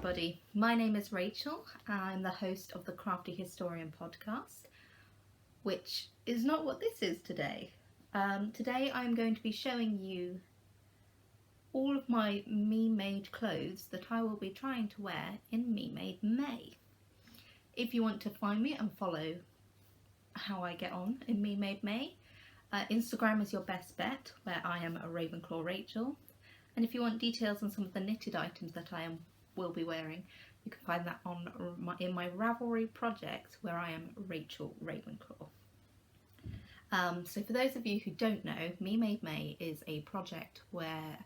everybody, my name is Rachel. I'm the host of the Crafty Historian podcast, which is not what this is today. Today I'm going to be showing you all of my me-made clothes that I will be trying to wear in Me-Made May. If you want to find me and follow how I get on in Me-Made May, Instagram is your best bet, where I am a Ravenclaw Rachel. And if you want details on some of the knitted items that I will be wearing, you can find that in my Ravelry project, where I am Rachel Ravenclaw. So for those of you who don't know, Me Made May is a project where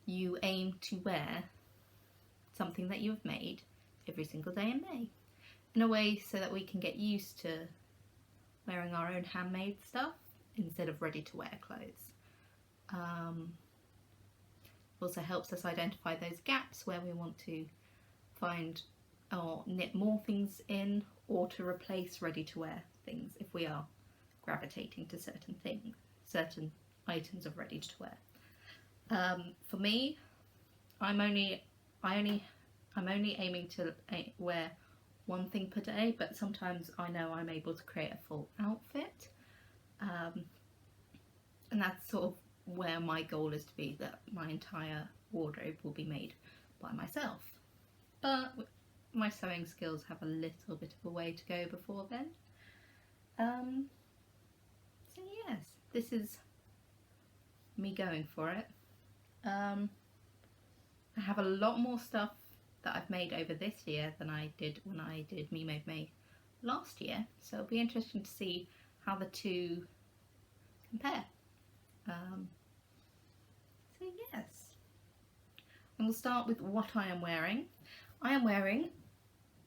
you aim to wear something that you have made every single day in May, in a way so that we can get used to wearing our own handmade stuff instead of ready-to-wear clothes. Also helps us identify those gaps where we want to find or knit more things in, or to replace ready-to-wear things if we are gravitating to certain items of ready-to-wear. For me, I'm only aiming to wear one thing per day, but sometimes I know I'm able to create a full outfit, and that's sort of where my goal is to be, that my entire wardrobe will be made by myself. But my sewing skills have a little bit of a way to go before then. So yes, this is me going for it. I have a lot more stuff that I've made over this year than I did when I did Me Made May last year, so it'll be interesting to see how the two compare. So yes, and we'll start with what I am wearing. I am wearing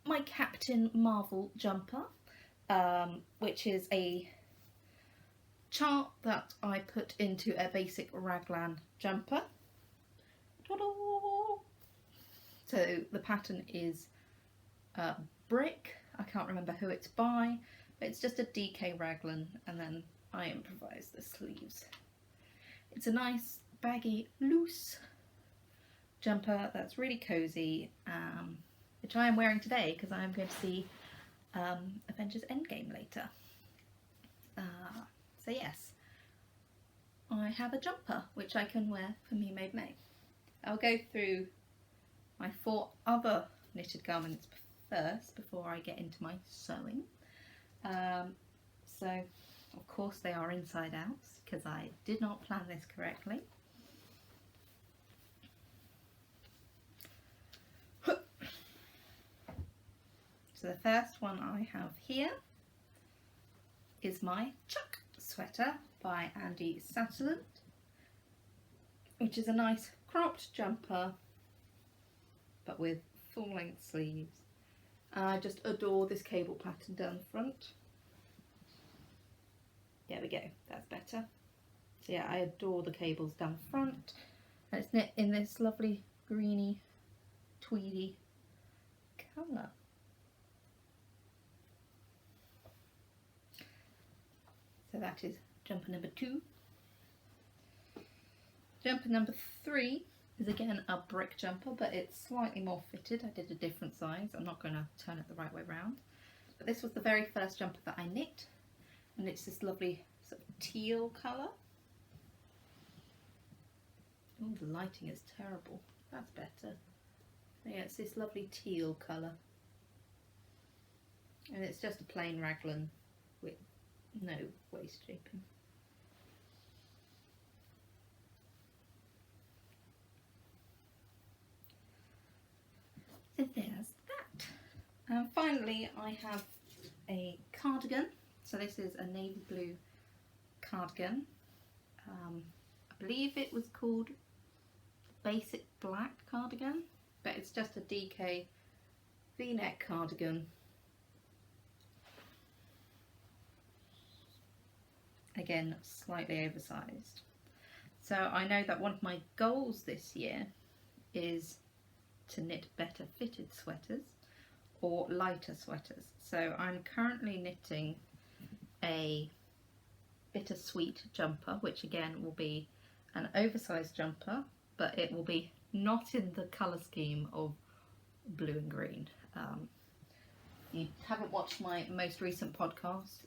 my Captain Marvel jumper, which is a chart that I put into a basic raglan jumper. Ta-da! So the pattern is brick. I can't remember who it's by, but it's just a DK raglan, and then I improvise the sleeves. It's a nice baggy loose jumper that's really cozy, which I am wearing today because I am going to see Avengers Endgame later. So yes, I have a jumper which I can wear for Me Made May. I'll go through my 4 other knitted garments first before I get into my sewing. So of course they are inside outs because I did not plan this correctly. So the first one I have here is my Chuck sweater by Andi Satterlund, which is a nice cropped jumper but with full length sleeves. I just adore this cable pattern down the front. There we go, that's better. So yeah, I adore the cables down the front, and it's knit in this lovely greeny tweedy colour. So that is jumper number 2. Jumper number 3 is again a brick jumper, but it's slightly more fitted. I did a different size. I'm not going to turn it the right way round. But this was the very first jumper that I knit, and it's this lovely sort of teal colour. Oh, the lighting is terrible. That's better. Yeah, it's this lovely teal colour. And it's just a plain raglan with no waist shaping. So there's that. And finally I have a cardigan. So this is a navy blue cardigan. I believe it was called Basic Black Cardigan, but it's just a DK V-neck cardigan. Again, slightly oversized. So I know that one of my goals this year is to knit better fitted sweaters or lighter sweaters. So I'm currently knitting a bittersweet jumper, which again will be an oversized jumper, but it will be not in the colour scheme of blue and green. If you haven't watched my most recent podcast,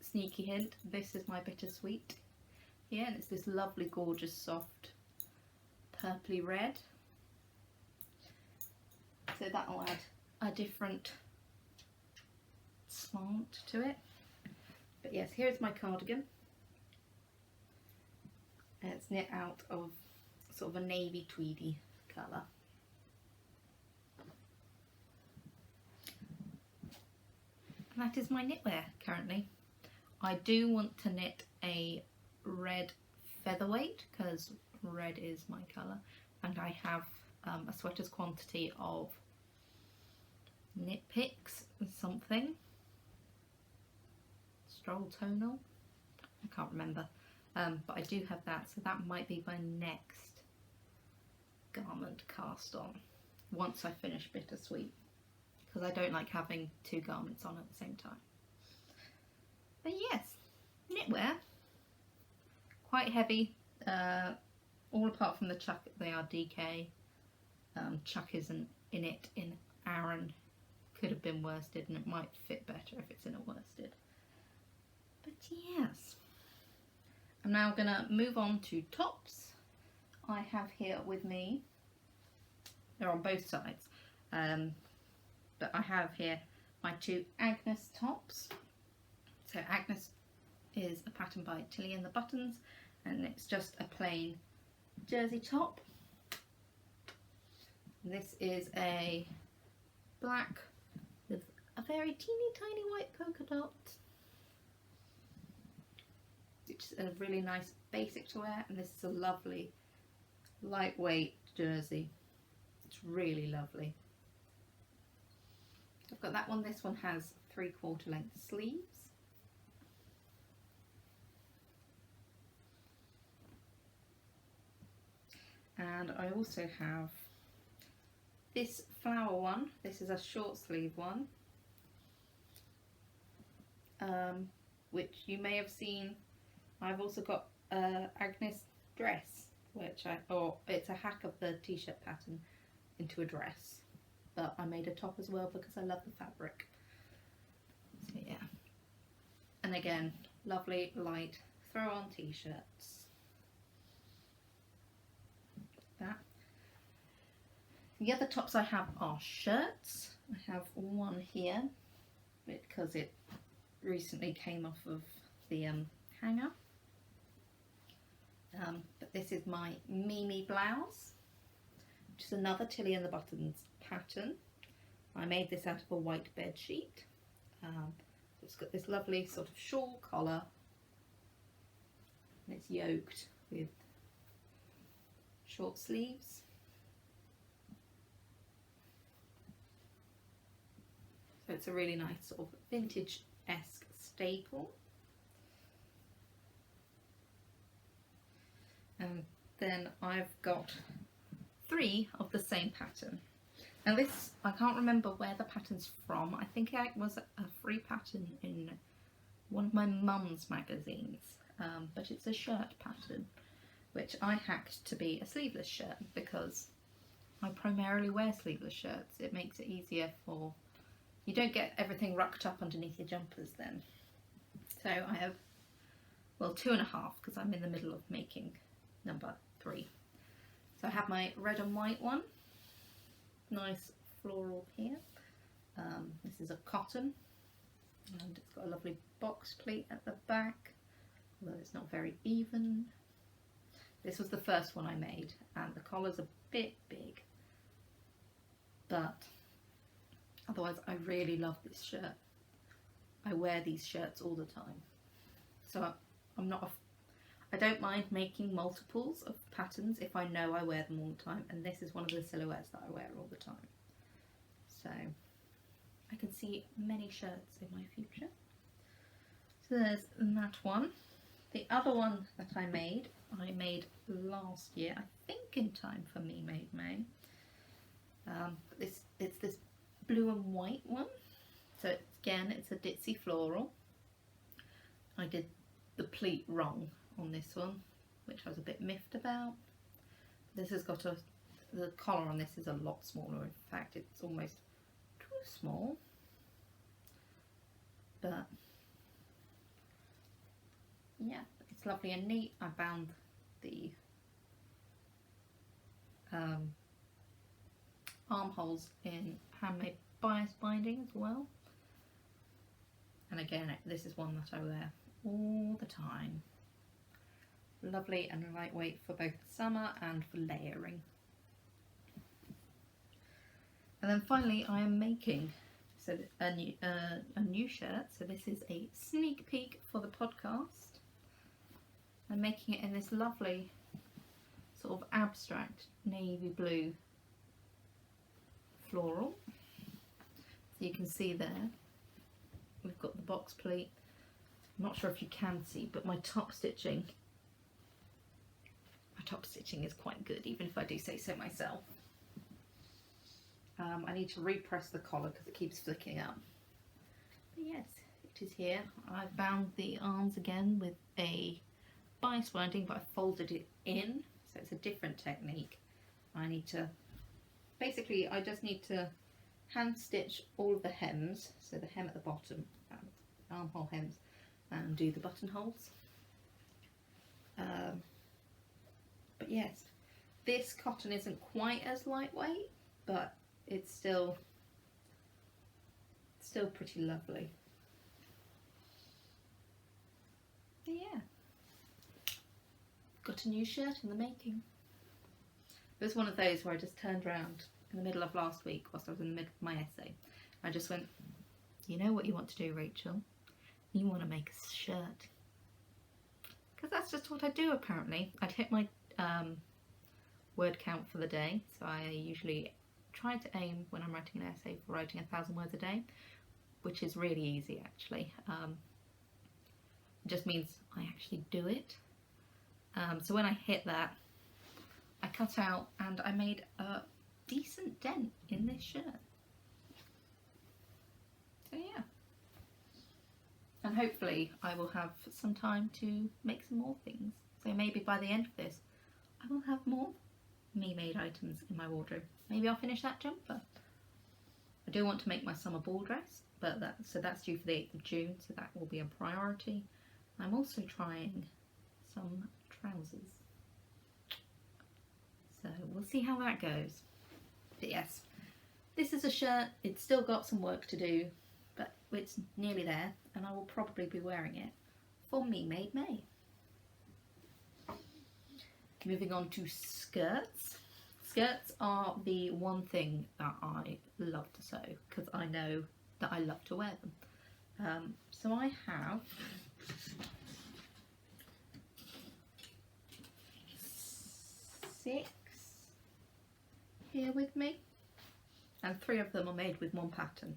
sneaky hint, this is my bittersweet. Yeah, and it's this lovely, gorgeous, soft, purpley red. So that'll add a different slant to it. But yes, here's my cardigan. And it's knit out of sort of a navy tweedy colour. And that is my knitwear currently. I do want to knit a red featherweight because red is my colour, and I have a sweater's quantity of knit picks and something. Stroll tonal, I can't remember, but I do have that, so that might be my next garment cast on once I finish bittersweet, because I don't like having two garments on at the same time. But yes, knitwear, quite heavy, all apart from the chuck. They are DK. Chuck isn't in it in Aran. Could have been worsted, and it might fit better if it's in a worsted. But yes, I'm now gonna move on to tops. I have here with me, they're on both sides, but I have here my two Agnes tops. So Agnes is a pattern by Teal and the Buttons, and it's just a plain jersey top. And this is a black with a very teeny tiny white polka dot, which is a really nice basic to wear, and this is a lovely lightweight jersey. It's really lovely. I've got that one. This one has 3/4 length sleeves. And I also have this flower one. This is a short sleeve one, which you may have seen. I've also got Agnes dress, which it's a hack of the t-shirt pattern into a dress, but I made a top as well because I love the fabric. So yeah, and again, lovely light throw on t-shirts. That. The other tops I have are shirts. I have one here because it recently came off of the hanger. But this is my Mimi blouse, which is another Teal and the Buttons pattern. I made this out of a white bed sheet. It's got this lovely sort of shawl collar, and it's yoked with short sleeves. So it's a really nice sort of vintage-esque staple. And then I've got 3 of the same pattern. Now this, I can't remember where the pattern's from. I think it was a free pattern in one of my mum's magazines, but it's a shirt pattern, which I hacked to be a sleeveless shirt because I primarily wear sleeveless shirts. It makes it easier for, you don't get everything rucked up underneath your jumpers then. So I have, well, 2.5 because I'm in the middle of making number 3. So I have my red and white one, nice floral here. This is a cotton, and it's got a lovely box pleat at the back, although it's not very even. This was the first one I made, and the collar's a bit big, but otherwise I really love this shirt. I wear these shirts all the time, so I don't mind making multiples of patterns if I know I wear them all the time, and this is one of the silhouettes that I wear all the time. So I can see many shirts in my future. So there's that one. The other one that I made last year, I think in time for Me Made May. It's this blue and white one. So it's a ditzy floral. I did the pleat wrong on this one, which I was a bit miffed about. This has got a the collar on this is a lot smaller. In fact, it's almost too small. But yeah, it's lovely and neat. I bound the armholes in handmade bias binding as well. And again, this is one that I wear all the time. Lovely and lightweight for both summer and for layering. And then finally, I am making a new shirt. So this is a sneak peek for the podcast. I'm making it in this lovely sort of abstract navy blue floral. So you can see there, we've got the box pleat. I'm not sure if you can see, but my top stitching is quite good, even if I do say so myself. I need to repress the collar because it keeps flicking up. But yes, it is here. I've bound the arms again with a bias binding, but I folded it in, so it's a different technique. I just need to hand stitch all of the hems, so the hem at the bottom, armhole hems, and do the buttonholes. But yes, this cotton isn't quite as lightweight, but it's still pretty lovely. But yeah, got a new shirt in the making. It was one of those where I just turned around in the middle of last week whilst I was in the middle of my essay. I just went, you know what you want to do, Rachel? You want to make a shirt. Because that's just what I do apparently. I'd hit my word count for the day, so I usually try to aim when I'm writing an essay for writing 1,000 words a day, which is really easy actually. It just means I actually do it. So when I hit that, I cut out and I made a decent dent in this shirt. So yeah. And hopefully I will have some time to make some more things. So maybe by the end of this, I will have more me-made items in my wardrobe. Maybe I'll finish that jumper. I do want to make my summer ball dress, but that's due for the 8th of June, so that will be a priority. I'm also trying some trousers. So we'll see how that goes. But yes, this is a shirt. It's still got some work to do, but it's nearly there, and I will probably be wearing it for Me Made May. Moving on to skirts. Skirts are the one thing that I love to sew because I know that I love to wear them. So I have six here with me, and 3 of them are made with one pattern.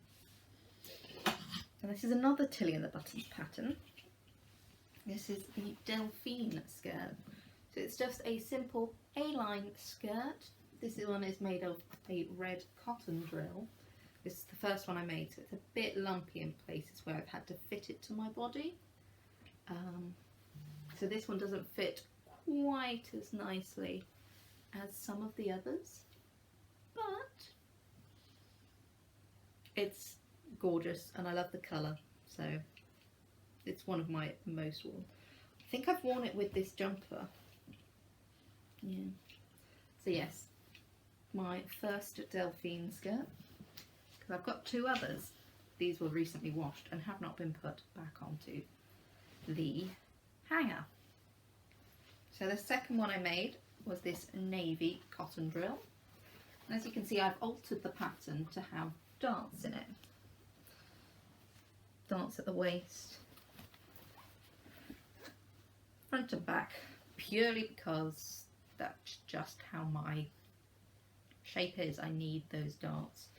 And this is another Tilly and the Buttons pattern. This is the Delphine skirt. So it's just a simple A-line skirt. This one is made of a red cotton drill. This is the first one I made, so it's a bit lumpy in places where I've had to fit it to my body. So this one doesn't fit quite as nicely as some of the others, but it's gorgeous and I love the colour, so it's one of my most worn. I think I've worn it with this jumper. Yeah. So yes, my first Delphine skirt, because I've got 2 others. These were recently washed and have not been put back onto the hanger. So the second one I made was this navy cotton drill. And as you can see, I've altered the pattern to have darts in it. Darts at the waist, front and back, purely because that's just how my shape is. I need those darts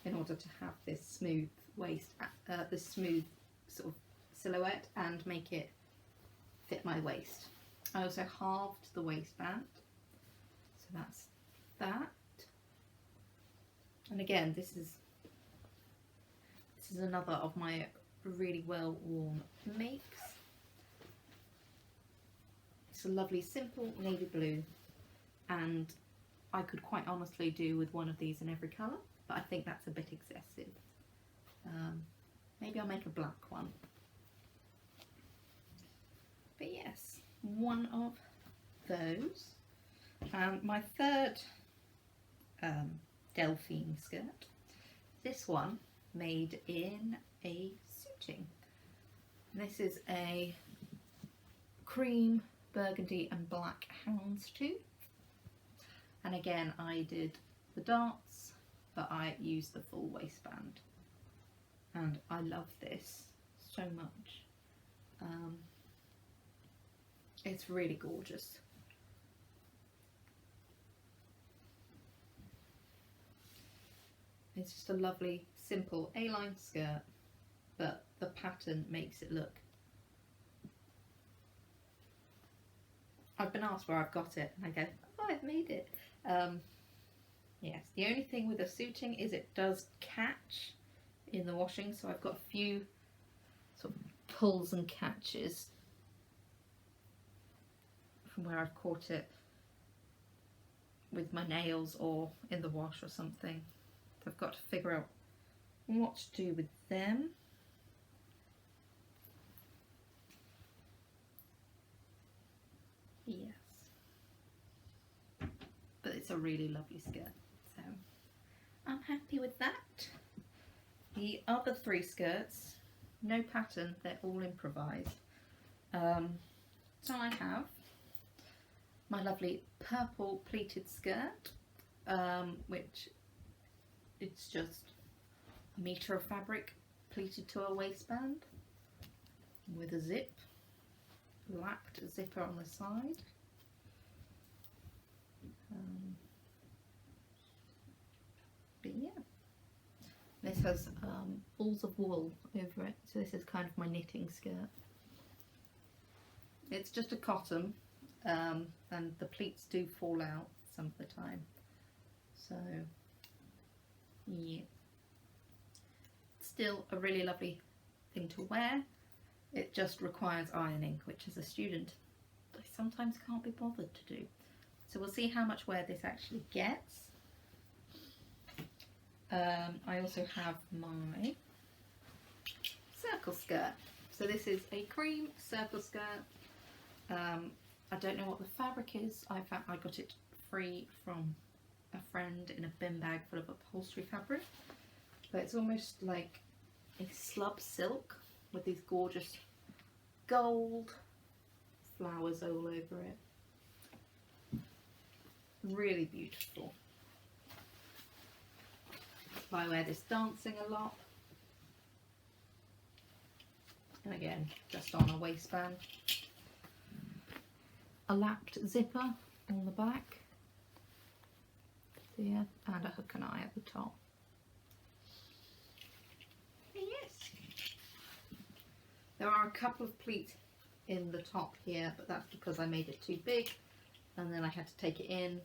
in order to have this smooth waist, this smooth sort of silhouette and make it fit my waist. I also halved the waistband, so that's that. And again, this is another of my really well worn makes. It's a lovely simple navy blue, and I could quite honestly do with one of these in every colour, but I think that's a bit excessive. Maybe I'll make a black one. But yes, one of those. My third Delphine skirt. This one made in a suiting. This is a cream, burgundy and black houndstooth. And again, I did the darts, but I used the full waistband. And I love this so much. It's really gorgeous. It's just a lovely, simple A-line skirt, but the pattern makes it look. I've been asked where I've got it, and I go, oh, I've made it. Yes, the only thing with the suiting is it does catch in the washing, so I've got a few sort of pulls and catches from where I've caught it with my nails or in the wash or something. So I've got to figure out what to do with them. Yes, but it's a really lovely skirt, so I'm happy with that. The other three skirts, no pattern, they're all improvised. So I have my lovely purple pleated skirt, which it's just a metre of fabric pleated to a waistband with a zip, lapped zipper on the side. But yeah, this has balls of wool over it, so this is kind of my knitting skirt. It's just a cotton, and the pleats do fall out some of the time, so yeah, still a really lovely thing to wear. It just requires ironing, which as a student I sometimes can't be bothered to do. So we'll see how much wear this actually gets. I also have my circle skirt. So this is a cream circle skirt. I don't know what the fabric is. I got it free from a friend in a bin bag full of upholstery fabric. But it's almost like a slub silk with these gorgeous gold flowers all over it. Really beautiful. I wear this dancing a lot. And again, just on a waistband. A lapped zipper on the back there, and a hook and eye at the top. Yes, there are a couple of pleats in the top here, but that's because I made it too big and then I had to take it in,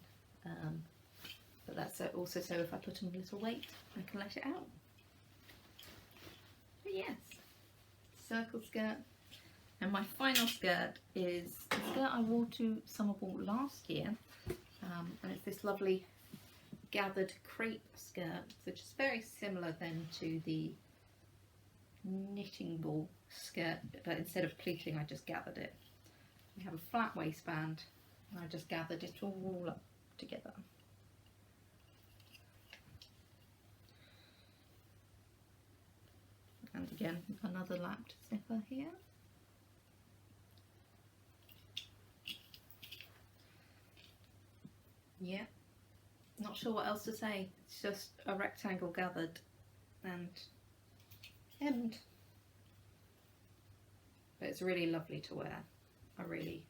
but that's also so if I put on a little weight I can let it out. But yes, circle skirt. And my final skirt is a skirt I wore to summer ball last year, and it's this lovely gathered crepe skirt, which is very similar then to the knitting ball skirt, but instead of pleating I just gathered it. We have a flat waistband and I just gathered it all up together. And again, another lapped zipper here. Yeah, not sure what else to say. It's just a rectangle gathered and hemmed. But it's really lovely to wear. I really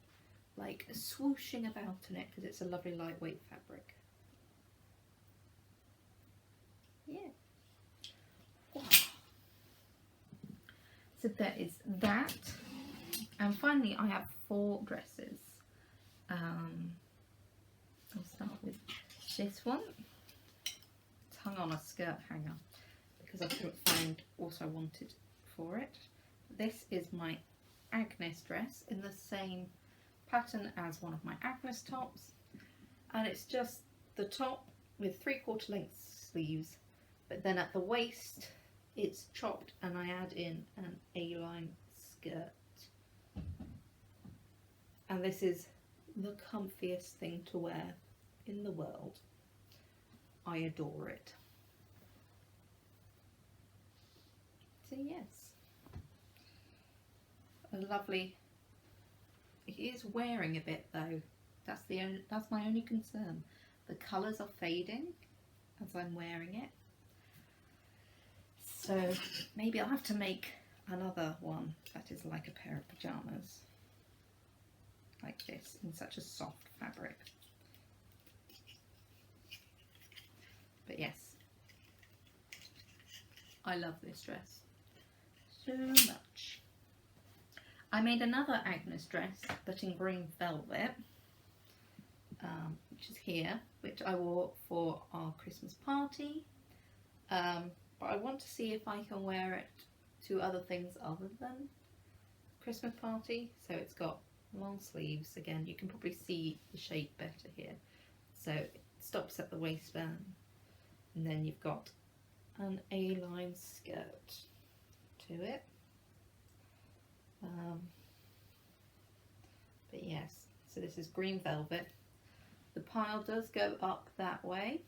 like swooshing about in it because it's a lovely lightweight fabric. Yeah. Wow. So there is that. And finally I have 4 dresses. I'll start with this one. It's hung on a skirt hanger because I couldn't find what I wanted for it. This is my Agnes dress in the same pattern as one of my Agnes tops, and it's just the top with 3/4 length sleeves, but then at the waist it's chopped and I add in an A-line skirt. And this is the comfiest thing to wear in the world. I adore it. So yes, a lovely. It is wearing a bit though. That's my only concern. The colours are fading as I'm wearing it. So maybe I'll have to make another one that is like a pair of pyjamas. Like this, in such a soft fabric. But yes, I love this dress so much. I made another Agnes dress, but in green velvet, which is here, which I wore for our Christmas party. But I want to see if I can wear it to other things other than Christmas party. So it's got long sleeves. Again, you can probably see the shape better here. So it stops at the waistband, and then you've got an A-line skirt to it. But yes, so this is green velvet. The pile does go up that way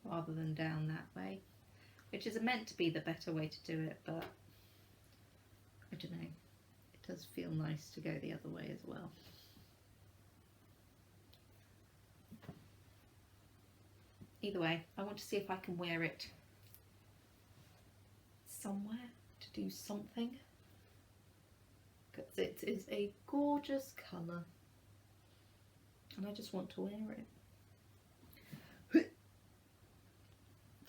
rather than down that way, which is meant to be the better way to do it, but I don't know, it does feel nice to go the other way as well. Either way, I want to see if I can wear it somewhere to do something, because it is a gorgeous colour and I just want to wear it.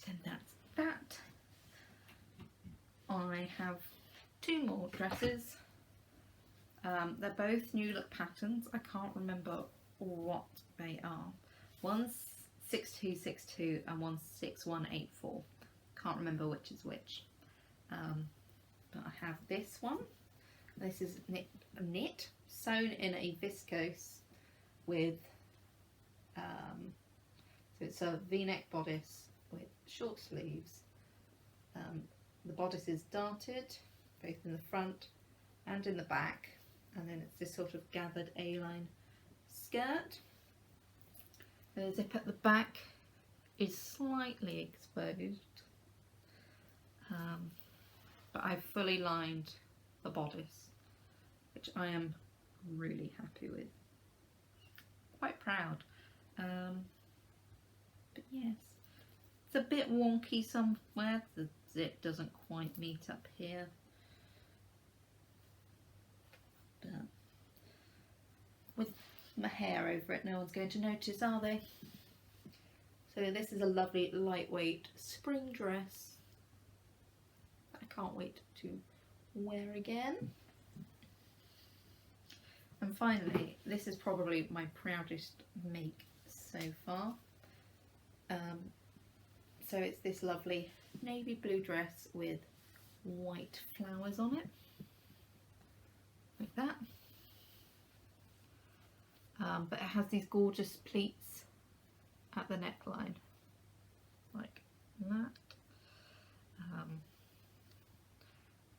So that's that. I have two more dresses. They're both new look patterns. I can't remember what they are. One's 6262 and one's 6184. Can't remember which is which. But I have this one. This is knit sewn in a viscose with so it's a v-neck bodice with short sleeves. The bodice is darted both in the front and in the back, and then it's this sort of gathered A-line skirt. The zip at the back is slightly exposed, but I've fully lined the bodice, which I am really happy with. Quite proud. But yes, it's a bit wonky somewhere. The zip doesn't quite meet up here. But with my hair over it, no one's going to notice, are they? So this is a lovely lightweight spring dress that I can't wait to wear again. And finally, this is probably my proudest make so far. So it's this lovely navy blue dress with white flowers on it, like that. But it has these gorgeous pleats at the neckline, like that.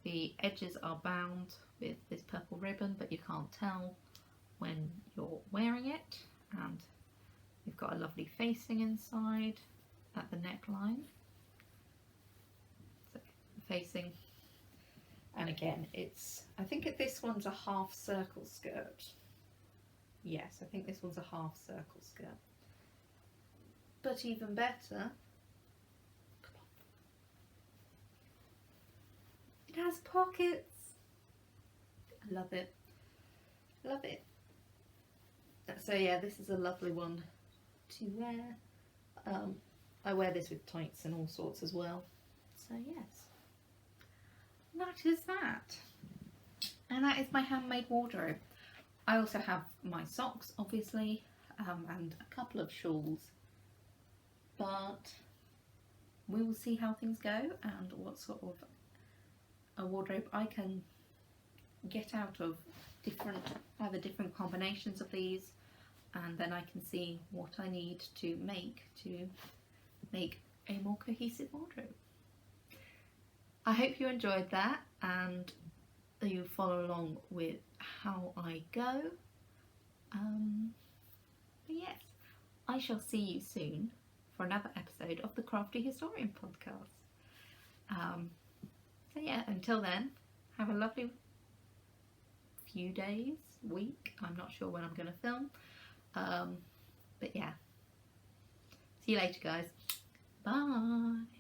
The edges are bound with this purple ribbon, but you can't tell when you're wearing it. And you've got a lovely facing inside at the neckline. So facing, and again, I think this one's a half circle skirt. Yes, I think this one's a half circle skirt. But even better, it has pockets. I love it. Love it. So yeah, this is a lovely one to wear. I wear this with tights and all sorts as well. So yes, that is that. And that is my handmade wardrobe. I also have my socks, obviously, and a couple of shawls. But we will see how things go and what sort of a wardrobe I can get out of either different combinations of these, and then I can see what I need to make a more cohesive wardrobe. I hope you enjoyed that and you follow along with how I go. But yes, I shall see you soon for another episode of the Crafty Historian podcast. So yeah, until then, have a lovely few days, week. I'm not sure when I'm going to film. But yeah, see you later, guys. Bye.